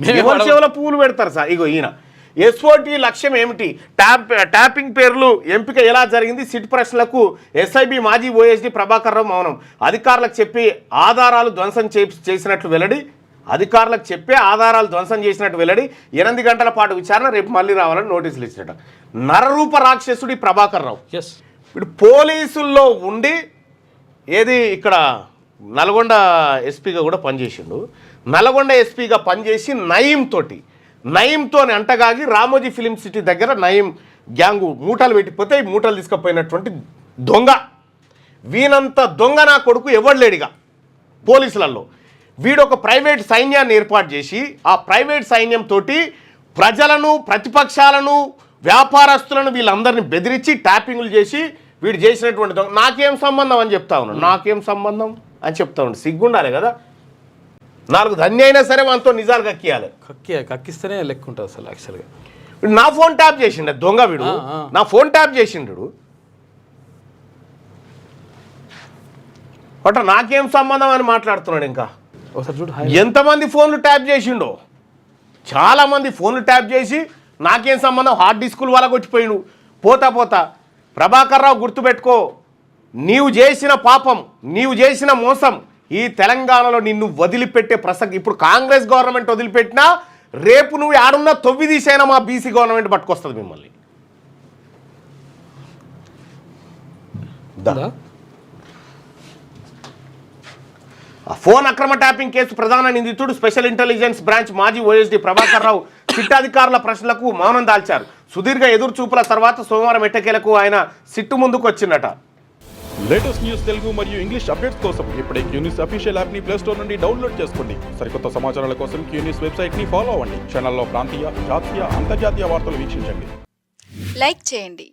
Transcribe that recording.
ఎవరి చెవుల పువ్వులు పెడతారు సార్? ఇగో ఈయన ఎస్ఓటీ లక్ష్యం ఏమిటి, ట్యాపింగ్ పేర్లు ఎంపిక ఎలా జరిగింది, సిట్ ప్రశ్నలకు ఎస్ఐబి మాజీ ఓఎస్డి ప్రభాకర్ రావు మౌనం, అధికారులకు చెప్పి ఆధారాలు ధ్వంసం చేసినట్లు వెల్లడి, అధికారులకు చెప్పే ఆధారాలు ధ్వంసం చేసినట్టు వెల్లడి, 8 గంటల పాటు విచారణ, రేపు మళ్ళీ రావాలని నోటీసులు ఇచ్చినట్ట. నరరూప రాక్షసుడి ప్రభాకర్ రావు ఇప్పుడు పోలీసుల్లో ఉండి ఏది ఇక్కడ నల్గొండ ఎస్పీగా కూడా పనిచేసిండు. నల్గొండ ఎస్పీగా పనిచేసి నయీంతో అంటగాగి రామోజీ ఫిలిం సిటీ దగ్గర నయీం గ్యాంగు మూటలు పెట్టిపోతే ఈ మూటలు తీసుకుపోయినటువంటి దొంగ. వీనంత దొంగ నా కొడుకు ఎవడు లేడిగా పోలీసులలో. వీడు ఒక ప్రైవేట్ సైన్యాన్ని ఏర్పాటు చేసి ఆ ప్రైవేట్ సైన్యంతో ప్రజలను, ప్రతిపక్షాలను, వ్యాపారస్తులను వీళ్ళందరినీ బెదిరించి ట్యాపింగ్లు చేసి వీడు చేసినటువంటి దొంగ. నాకేం సంబంధం అని చెప్తా ఉన్నాను, నాకేం సంబంధం అని చెప్తా ఉన్నాడు. సిగ్గుండాలి కదా, 4 ధన్య అయినా సరే మనతో నిజాలు కక్కియాలి. కక్కిస్తేనే లెక్క ఉంటుంది అసలు. యాక్చువల్గా నా ఫోన్ ట్యాప్ చేసిండు దొంగ, వీడు నా ఫోన్ ట్యాప్ చేసిండు. బట్ నాకేం సంబంధం అని మాట్లాడుతున్నాడు. ఇంకా ఒకసారి చూడు, ఎంతమంది ఫోన్లు ట్యాప్ చేసిండో, చాలామంది ఫోన్లు ట్యాప్ చేసి నాకేం సంబంధం, హార్డ్ డిస్కులు వల్ల కొట్టిపోయిండు. పోతా ప్రభాకర్ రావు గుర్తుపెట్టుకో, నీవు చేసిన పాపం, నీవు చేసిన మోసం ఈ తెలంగాణలో నిన్ను వదిలిపెట్టే ప్రసక్తి. ఇప్పుడు కాంగ్రెస్ గవర్నమెంట్ వదిలిపెట్టినా రేపు నువ్వు ఆడున్న తొవ్వి తీసైనా మా బీసీ గవర్నమెంట్ పట్టుకొస్తుంది మిమ్మల్ని. ఫోన్ అక్రమ ట్యాపింగ్ కేసు ప్రధాన నిందితుడు స్పెషల్ ఇంటెలిజెన్స్ బ్రాంచ్ మాజీ ఓఎస్డీ ప్రభాకర్ రావు సిట్ అధికారుల ప్రశ్నలకు మౌనం దాల్చారు. సుదీర్ఘ ఎదురు చూపుల తర్వాత సోమవారం ఎట్టకేలకు ఆయన సిట్టు ముందుకు వచ్చిందట. లేటెస్ట్ న్యూస్ తెలుగు మరియు ఇంగ్లీష్ అప్డేట్స్ కోసం ఇప్పుడే క్యూన్యూస్ అఫీషియల్ యాప్ ని ప్లే స్టోర్ నుండి డౌన్లోడ్ చేసుకోండి. సరికొత్త సమాచారాల కోసం క్యూన్యూస్ వెబ్సైట్ ని ఫాలో అవ్వండి. ఛానల్లో ప్రాంతీయ, జాతీయ, అంతర్జాతీయ వార్తలు వీక్షించండి. లైక్ చేయండి.